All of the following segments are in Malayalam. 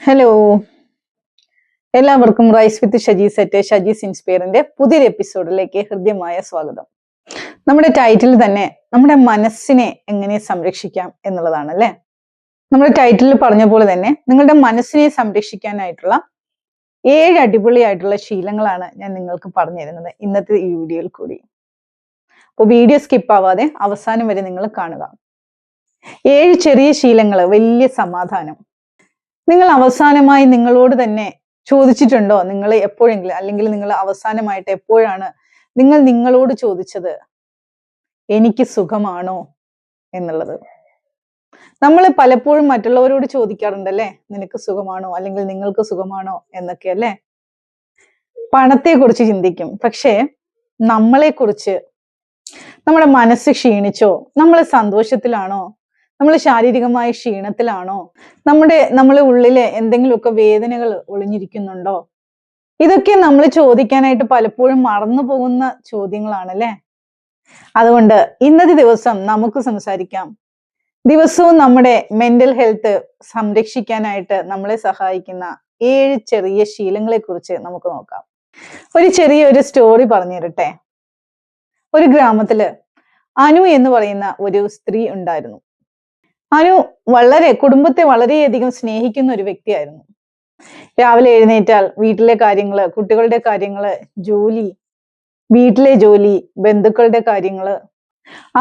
ഹലോ, എല്ലാവർക്കും റൈസ് വിത്ത് ഷജീസ് ഇൻസ്പയറിന്റെ പുതിയൊരു എപ്പിസോഡിലേക്ക് ഹൃദ്യമായ സ്വാഗതം. നമ്മുടെ ടൈറ്റിൽ തന്നെ നമ്മുടെ മനസ്സിനെ എങ്ങനെ സംരക്ഷിക്കാം എന്നുള്ളതാണ് അല്ലെ. നമ്മുടെ ടൈറ്റിൽ പറഞ്ഞ പോലെ തന്നെ നിങ്ങളുടെ മനസ്സിനെ സംരക്ഷിക്കാനായിട്ടുള്ള 7 അടിപൊളിയായിട്ടുള്ള ശീലങ്ങളാണ് ഞാൻ നിങ്ങൾക്ക് പറഞ്ഞു തരുന്നത് ഇന്നത്തെ ഈ വീഡിയോയിൽ കൂടി. അപ്പോൾ വീഡിയോ സ്കിപ്പ് ആവാതെ അവസാനം വരെ നിങ്ങൾ കാണുക. 7 ചെറിയ ശീലങ്ങൾ, വലിയ സമാധാനം. നിങ്ങൾ അവസാനമായി നിങ്ങളോട് തന്നെ ചോദിച്ചിട്ടുണ്ടോ? നിങ്ങൾ എപ്പോഴെങ്കിലും, അല്ലെങ്കിൽ നിങ്ങൾ അവസാനമായിട്ട് എപ്പോഴാണ് നിങ്ങൾ നിങ്ങളോട് ചോദിച്ചത് എനിക്ക് സുഖമാണോ എന്നുള്ളത്? നമ്മൾ പലപ്പോഴും മറ്റുള്ളവരോട് ചോദിക്കാറുണ്ടല്ലേ, നിനക്ക് സുഖമാണോ, അല്ലെങ്കിൽ നിങ്ങൾക്ക് സുഖമാണോ എന്നൊക്കെ അല്ലേ. പണത്തെ കുറിച്ച് ചിന്തിക്കും, പക്ഷേ നമ്മളെ കുറിച്ച്, നമ്മുടെ മനസ്സ് ക്ഷീണിച്ചോ, നമ്മൾ സന്തോഷത്തിലാണോ, നമ്മൾ ശാരീരികമായ ക്ഷീണത്തിലാണോ, നമ്മളെ ഉള്ളില് എന്തെങ്കിലുമൊക്കെ വേദനകൾ ഒളിഞ്ഞിരിക്കുന്നുണ്ടോ? ഇതൊക്കെ നമ്മൾ ചോദിക്കാനായിട്ട് പലപ്പോഴും മറന്നു പോകുന്ന ചോദ്യങ്ങളാണല്ലേ. അതുകൊണ്ട് ഇന്നത്തെ ദിവസം നമുക്ക് സംസാരിക്കാം. ദിവസവും നമ്മുടെ മെന്റൽ ഹെൽത്ത് സംരക്ഷിക്കാനായിട്ട് നമ്മളെ സഹായിക്കുന്ന 7 ചെറിയ ശീലങ്ങളെ കുറിച്ച് നമുക്ക് നോക്കാം. ചെറിയൊരു സ്റ്റോറി പറഞ്ഞു തരട്ടെ. ഒരു ഗ്രാമത്തില് അനു എന്ന് പറയുന്ന ഒരു സ്ത്രീ ഉണ്ടായിരുന്നു. അനു കുടുംബത്തെ വളരെയധികം സ്നേഹിക്കുന്ന ഒരു വ്യക്തിയായിരുന്നു. രാവിലെ എഴുന്നേറ്റാൽ വീട്ടിലെ കാര്യങ്ങള്, കുട്ടികളുടെ കാര്യങ്ങള്, ജോലി, വീട്ടിലെ ജോലി, ബന്ധുക്കളുടെ കാര്യങ്ങള്,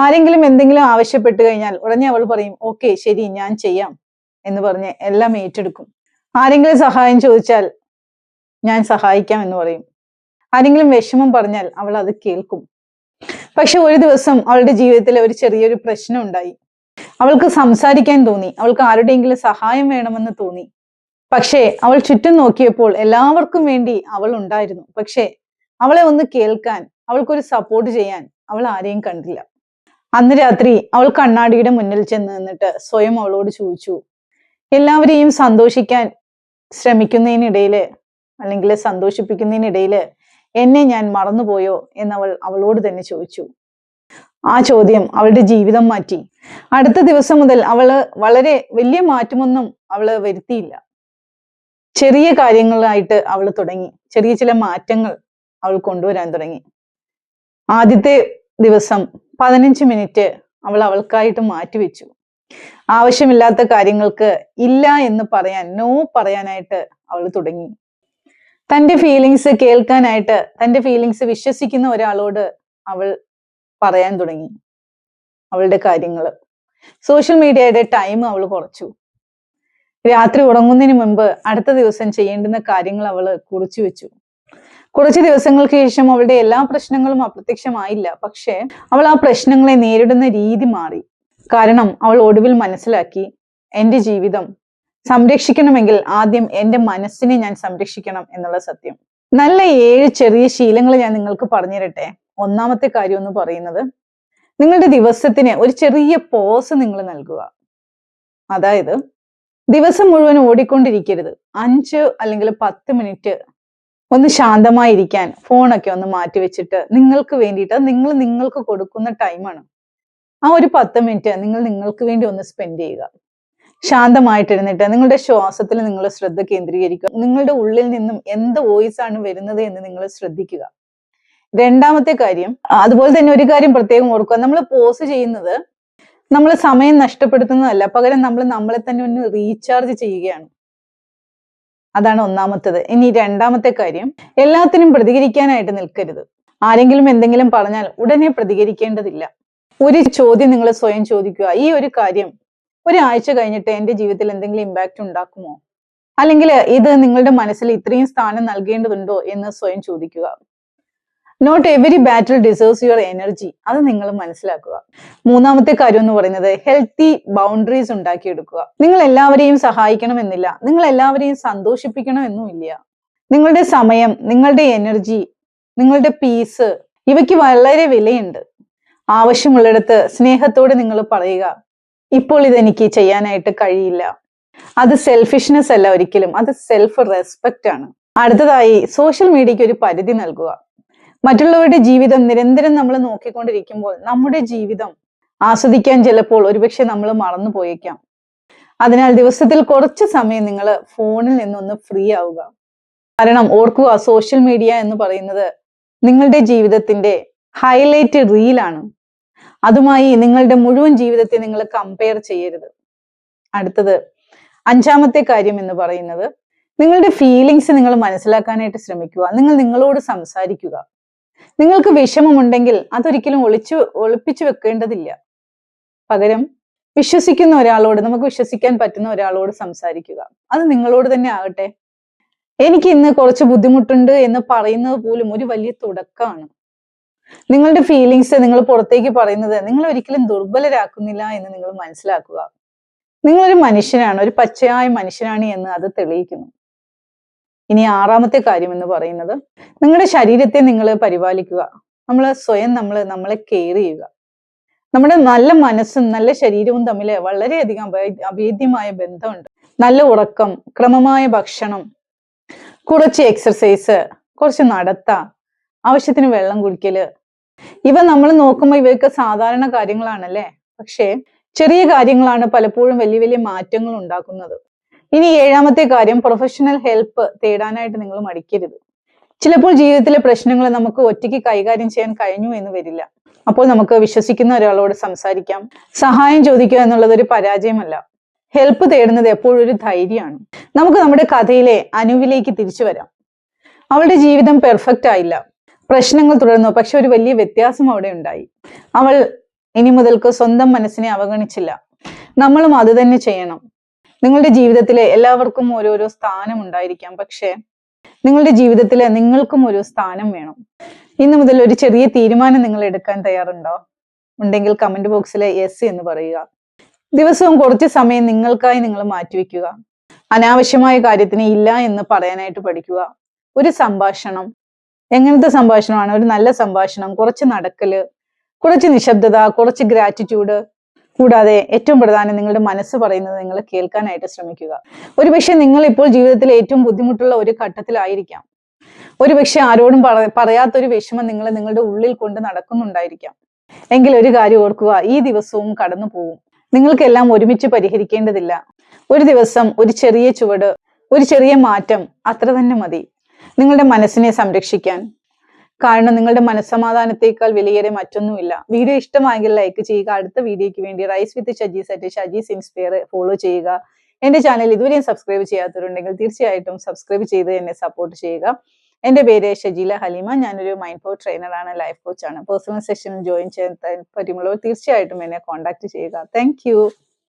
ആരെങ്കിലും എന്തെങ്കിലും ആവശ്യപ്പെട്ടു കഴിഞ്ഞാൽ ഉടനെ അവൾ പറയും, ഓക്കെ ശരി ഞാൻ ചെയ്യാം എന്ന് പറഞ്ഞ് എല്ലാം ഏറ്റെടുക്കും. ആരെങ്കിലും സഹായം ചോദിച്ചാൽ ഞാൻ സഹായിക്കാം എന്ന് പറയും. ആരെങ്കിലും വിഷമം പറഞ്ഞാൽ അവൾ അത് കേൾക്കും. പക്ഷെ ഒരു ദിവസം അവളുടെ ജീവിതത്തിൽ ഒരു ചെറിയൊരു പ്രശ്നം ഉണ്ടായി. അവൾക്ക് സംസാരിക്കാൻ തോന്നി, അവൾക്ക് ആരുടെയെങ്കിലും സഹായം വേണമെന്ന് തോന്നി. പക്ഷേ അവൾ ചുറ്റും നോക്കിയപ്പോൾ എല്ലാവർക്കും വേണ്ടി അവൾ ഉണ്ടായിരുന്നു. പക്ഷേ അവളെ ഒന്ന് കേൾക്കാൻ, അവൾക്കൊരു സപ്പോർട്ട് ചെയ്യാൻ അവൾ ആരെയും കണ്ടില്ല. അന്ന് രാത്രി അവൾ കണ്ണാടിയുടെ മുന്നിൽ ചെന്ന് നിന്നിട്ട് സ്വയം അവളോട് ചോദിച്ചു, എല്ലാവരെയും സന്തോഷിക്കാൻ ശ്രമിക്കുന്നതിനിടയില്, അല്ലെങ്കിൽ സന്തോഷിപ്പിക്കുന്നതിനിടയില് എന്നെ ഞാൻ മറന്നുപോയോ എന്നവൾ അവളോട് തന്നെ ചോദിച്ചു. ആ ചോദ്യം അവളുടെ ജീവിതം മാറ്റി. അടുത്ത ദിവസം മുതൽ അവള് വളരെ വലിയ മാറ്റമൊന്നും അവള് വരുത്തിയില്ല. ചെറിയ കാര്യങ്ങളായിട്ട് അവൾ തുടങ്ങി, ചെറിയ ചില മാറ്റങ്ങൾ അവൾ കൊണ്ടുവരാൻ തുടങ്ങി. ആദ്യത്തെ ദിവസം 15 മിനിറ്റ് അവൾ അവൾക്കായിട്ട് മാറ്റിവെച്ചു. ആവശ്യമില്ലാത്ത കാര്യങ്ങൾക്ക് ഇല്ല എന്ന് പറയാൻ, നോ പറയാനായിട്ട് അവൾ തുടങ്ങി. തൻ്റെ ഫീലിങ്സ് കേൾക്കാനായിട്ട്, തൻ്റെ ഫീലിങ്സ് വിശ്വസിക്കുന്ന ഒരാളോട് അവൾ പറയാൻ തുടങ്ങി അവളുടെ കാര്യങ്ങള്. സോഷ്യൽ മീഡിയയുടെ ടൈം അവൾ കുറച്ചു. രാത്രി ഉറങ്ങുന്നതിന് മുമ്പ് അടുത്ത ദിവസം ചെയ്യേണ്ടുന്ന കാര്യങ്ങൾ അവള് കുറിച്ചു വെച്ചു. കുറച്ച് ദിവസങ്ങൾക്ക് ശേഷം അവളുടെ എല്ലാ പ്രശ്നങ്ങളും അപ്രത്യക്ഷമായില്ല. പക്ഷെ അവൾ ആ പ്രശ്നങ്ങളെ നേരിടുന്ന രീതി മാറി. കാരണം അവൾ ഒടുവിൽ മനസ്സിലാക്കി, എൻ്റെ ജീവിതം സംരക്ഷിക്കണമെങ്കിൽ ആദ്യം എൻ്റെ മനസ്സിനെ ഞാൻ സംരക്ഷിക്കണം എന്നുള്ള സത്യം. നല്ല 7 ചെറിയ ശീലങ്ങൾ ഞാൻ നിങ്ങൾക്ക് പറഞ്ഞു തരട്ടെ. ഒന്നാമത്തെ കാര്യം എന്ന് പറയുന്നത്, നിങ്ങളുടെ ദിവസത്തിന് ഒരു ചെറിയ പോസ് നിങ്ങൾ നൽകുക. അതായത് ദിവസം മുഴുവൻ ഓടിക്കൊണ്ടിരിക്കരുത്. 5 അല്ലെങ്കിൽ 10 മിനിറ്റ് ഒന്ന് ശാന്തമായിരിക്കാൻ ഫോണൊക്കെ ഒന്ന് മാറ്റി വെച്ചിട്ട് നിങ്ങൾക്ക് വേണ്ടിയിട്ട്, നിങ്ങൾക്ക് കൊടുക്കുന്ന ടൈമാണ്. ആ ഒരു 10 മിനിറ്റ് നിങ്ങൾ നിങ്ങൾക്ക് വേണ്ടി ഒന്ന് സ്പെൻഡ് ചെയ്യുക. ശാന്തമായിട്ടിരുന്നിട്ട് നിങ്ങളുടെ ശ്വാസത്തിൽ നിങ്ങൾ ശ്രദ്ധ കേന്ദ്രീകരിക്കുക. നിങ്ങളുടെ ഉള്ളിൽ നിന്നും എന്ത് വോയിസ് ആണ് വരുന്നത് എന്ന് നിങ്ങൾ ശ്രദ്ധിക്കുക. രണ്ടാമത്തെ കാര്യം, അതുപോലെ തന്നെ ഒരു കാര്യം പ്രത്യേകം ഓർക്കുക, നമ്മൾ പോസ് ചെയ്യുന്നത് നമ്മൾ സമയം നഷ്ടപ്പെടുത്തുന്നതല്ല, പകരം നമ്മൾ നമ്മളെ തന്നെ ഒന്ന് റീചാർജ് ചെയ്യുകയാണ്. അതാണ് ഒന്നാമത്തേത്. ഇനി രണ്ടാമത്തെ കാര്യം, എല്ലാത്തിനും പ്രതികരിക്കാനായിട്ട് നിൽക്കരുത്. ആരെങ്കിലും എന്തെങ്കിലും പറഞ്ഞാൽ ഉടനെ പ്രതികരിക്കേണ്ടതില്ല. ഒരു ചോദ്യം നിങ്ങൾ സ്വയം ചോദിക്കുക, ഈ ഒരു കാര്യം ഒരാഴ്ച കഴിഞ്ഞിട്ട് എൻ്റെ ജീവിതത്തിൽ എന്തെങ്കിലും ഇമ്പാക്റ്റ് ഉണ്ടാക്കുമോ, അല്ലെങ്കിൽ ഇത് നിങ്ങളുടെ മനസ്സിൽ ഇത്രയും സ്ഥാനം നൽകേണ്ടതുണ്ടോ എന്ന് സ്വയം ചോദിക്കുക. Not every battle deserves your energy, അത് നിങ്ങൾ മനസ്സിലാക്കുക. മൂന്നാമത്തെ കാര്യം എന്ന് പറയുന്നത്, ഹെൽത്തി ബൗണ്ടറീസ് ഉണ്ടാക്കിയെടുക്കുക. നിങ്ങൾ എല്ലാവരെയും സഹായിക്കണമെന്നില്ല, നിങ്ങൾ എല്ലാവരെയും സന്തോഷിപ്പിക്കണമെന്നുമില്ല. നിങ്ങളുടെ സമയം, നിങ്ങളുടെ എനർജി, നിങ്ങളുടെ പീസ്, ഇവയ്ക്ക് വളരെ വിലയുണ്ട്. ആവശ്യമുള്ളിടത്ത് സ്നേഹത്തോടെ നിങ്ങൾ പറയുക, ഇപ്പോൾ ഇതെനിക്ക് ചെയ്യാനായിട്ട് കഴിയില്ല. അത് സെൽഫിഷ്നെസ് അല്ല ഒരിക്കലും, അത് സെൽഫ് റെസ്പെക്റ്റ് ആണ്. അടുത്തതായി, സോഷ്യൽ മീഡിയയ്ക്ക് ഒരു പരിധി നൽകുക. മറ്റുള്ളവരുടെ ജീവിതം നിരന്തരം നമ്മൾ നോക്കിക്കൊണ്ടിരിക്കുമ്പോൾ നമ്മുടെ ജീവിതം ആസ്വദിക്കാൻ ചിലപ്പോൾ ഒരുപക്ഷെ നമ്മൾ മറന്നു പോയേക്കാം. അതിനാൽ ദിവസത്തിൽ കുറച്ച് സമയം നിങ്ങൾ ഫോണിൽ നിന്നൊന്ന് ഫ്രീ ആവുക. കാരണം ഓർക്കുക, സോഷ്യൽ മീഡിയ എന്ന് പറയുന്നത് നിങ്ങളുടെ ജീവിതത്തിന്റെ ഹൈലൈറ്റ് റീലാണ്. അതുമായി നിങ്ങളുടെ മുഴുവൻ ജീവിതത്തെ നിങ്ങൾ കമ്പയർ ചെയ്യരുത്. അടുത്തത്, അഞ്ചാമത്തെ കാര്യം എന്ന് പറയുന്നത്, നിങ്ങളുടെ ഫീലിങ്സ് നിങ്ങൾ മനസ്സിലാക്കാനായിട്ട് ശ്രമിക്കുക. നിങ്ങൾ നിങ്ങളോട് സംസാരിക്കുക. നിങ്ങൾക്ക് വിഷമമുണ്ടെങ്കിൽ അതൊരിക്കലും ഒളിപ്പിച്ചു വെക്കേണ്ടതില്ല. പകരം വിശ്വസിക്കുന്ന ഒരാളോട്, നമുക്ക് വിശ്വസിക്കാൻ പറ്റുന്ന ഒരാളോട് സംസാരിക്കുക. അത് നിങ്ങളോട് തന്നെ ആകട്ടെ. എനിക്ക് ഇന്ന് കുറച്ച് ബുദ്ധിമുട്ടുണ്ട് എന്ന് പറയുന്നത് പോലും ഒരു വലിയ തുടക്കമാണ്. നിങ്ങളുടെ ഫീലിങ്സ് നിങ്ങൾ പുറത്തേക്ക് പറയുന്നത് നിങ്ങൾ ഒരിക്കലും ദുർബലരാക്കുന്നില്ല എന്ന് നിങ്ങൾ മനസ്സിലാക്കുക. നിങ്ങളൊരു മനുഷ്യനാണ്, ഒരു പച്ചയായ മനുഷ്യനാണ് എന്ന് അത് തെളിയിക്കുന്നു. ഇനി ആറാമത്തെ കാര്യം എന്ന് പറയുന്നത്, നിങ്ങളുടെ ശരീരത്തെ നിങ്ങൾ പരിപാലിക്കുക. സ്വയം നമ്മളെ കെയർ ചെയ്യുക. നമ്മുടെ നല്ല മനസ്സും നല്ല ശരീരവും തമ്മിൽ വളരെയധികം അഭേദ്യമായ ബന്ധമുണ്ട്. നല്ല ഉറക്കം, ക്രമമായ ഭക്ഷണം, കുറച്ച് എക്സർസൈസ്, കുറച്ച് നടത്ത, ആവശ്യത്തിന് വെള്ളം കുടിക്കല്, ഇവ നമ്മൾ നോക്കുമ്പോൾ ഇവയൊക്കെ സാധാരണ കാര്യങ്ങളാണല്ലേ. പക്ഷേ ചെറിയ കാര്യങ്ങളാണ് പലപ്പോഴും വലിയ വലിയ മാറ്റങ്ങൾ ഉണ്ടാക്കുന്നത്. ഇനി ഏഴാമത്തെ കാര്യം, പ്രൊഫഷണൽ ഹെൽപ്പ് തേടാനായിട്ട് നിങ്ങൾ മടിക്കരുത്. ചിലപ്പോൾ ജീവിതത്തിലെ പ്രശ്നങ്ങൾ നമുക്ക് ഒറ്റയ്ക്ക് കൈകാര്യം ചെയ്യാൻ കഴിഞ്ഞു എന്ന് വരില്ല. അപ്പോൾ നമുക്ക് വിശ്വസിക്കുന്ന ഒരാളോട് സംസാരിക്കാം. സഹായം ചോദിക്കുക എന്നുള്ളത് ഒരു പരാജയമല്ല. ഹെൽപ്പ് തേടുന്നത് എപ്പോഴും ഒരു ധൈര്യമാണ്. നമുക്ക് നമ്മുടെ കഥയിലെ അനുവിലേക്ക് തിരിച്ചു വരാം. അവളുടെ ജീവിതം പെർഫെക്റ്റ് ആയില്ല, പ്രശ്നങ്ങൾ തുടർന്നു. പക്ഷെ ഒരു വലിയ വ്യത്യാസം അവിടെ ഉണ്ടായി. അവൾ ഇനി മുതൽക്ക് സ്വന്തം മനസ്സിനെ അവഗണിച്ചില്ല. നമ്മളും അത് തന്നെ ചെയ്യണം. നിങ്ങളുടെ ജീവിതത്തിലെ എല്ലാവർക്കും ഓരോരോ സ്ഥാനം ഉണ്ടായിരിക്കാം. പക്ഷെ നിങ്ങളുടെ ജീവിതത്തിലെ നിങ്ങൾക്കും ഒരു സ്ഥാനം വേണം. ഇന്നു മുതൽ ഒരു ചെറിയ തീരുമാനം നിങ്ങൾ എടുക്കാൻ തയ്യാറുണ്ടോ? ഉണ്ടെങ്കിൽ കമന്റ് ബോക്സിലെ യെസ് എന്ന് പറയുക. ദിവസവും കുറച്ച് സമയം നിങ്ങൾക്കായി നിങ്ങൾ മാറ്റിവെക്കുക. അനാവശ്യമായ കാര്യത്തിന് ഇല്ല എന്ന് പറയാനായിട്ട് പഠിക്കുക. ഒരു സംഭാഷണം, എങ്ങനത്തെ സംഭാഷണമാണ്? ഒരു നല്ല സംഭാഷണം, കുറച്ച് നടക്കല്, കുറച്ച് നിശബ്ദത, കുറച്ച് ഗ്രാറ്റിറ്റ്യൂഡ്. കൂടാതെ ഏറ്റവും പ്രധാനം, നിങ്ങളുടെ മനസ്സ് പറയുന്നത് നിങ്ങൾ കേൾക്കാനായിട്ട് ശ്രമിക്കുക. ഒരുപക്ഷെ നിങ്ങൾ ഇപ്പോൾ ജീവിതത്തിൽ ഏറ്റവും ബുദ്ധിമുട്ടുള്ള ഒരു ഘട്ടത്തിലായിരിക്കാം. ഒരുപക്ഷെ ആരോടും പറയാത്തൊരു വിഷമം നിങ്ങൾ നിങ്ങളുടെ ഉള്ളിൽ കൊണ്ട് നടക്കുന്നുണ്ടായിരിക്കാം. എങ്കിൽ ഒരു കാര്യം ഓർക്കുക, ഈ ദിവസവും കടന്നു പോകും. നിങ്ങൾക്കെല്ലാം ഒരുമിച്ച് പരിഹരിക്കേണ്ടതില്ല. ഒരു ദിവസം, ഒരു ചെറിയ ചുവട്, ഒരു ചെറിയ മാറ്റം, അത്ര തന്നെ മതി നിങ്ങളുടെ മനസ്സിനെ സംരക്ഷിക്കാൻ. കാരണം നിങ്ങളുടെ മനസ്സമാധാനത്തേക്കാൾ വിലയേറെ മറ്റൊന്നുമില്ല. വീഡിയോ ഇഷ്ടമായെങ്കിൽ ലൈക്ക് ചെയ്യുക. അടുത്ത വീഡിയോയ്ക്ക് വേണ്ടി റൈസ് വിത്ത് ഷജീസ് ഇൻസ്പയർ ഫോളോ ചെയ്യുക. എന്റെ ചാനൽ ഇതുവരെയും സബ്സ്ക്രൈബ് ചെയ്യാത്തവരുണ്ടെങ്കിൽ തീർച്ചയായിട്ടും സബ്സ്ക്രൈബ് ചെയ്ത് എന്നെ സപ്പോർട്ട് ചെയ്യുക. എന്റെ പേര് ഷജീല ഹലീമ. ഞാനൊരു മൈൻഡ് പവർ ട്രെയിനറാണ്, ലൈഫ് കോച്ചാണ്. പേഴ്സണൽ സെഷനിൽ ജോയിൻ ചെയ്യാൻ താല്പര്യമുള്ളവർ തീർച്ചയായിട്ടും എന്നെ കോൺടാക്ട് ചെയ്യുക. താങ്ക്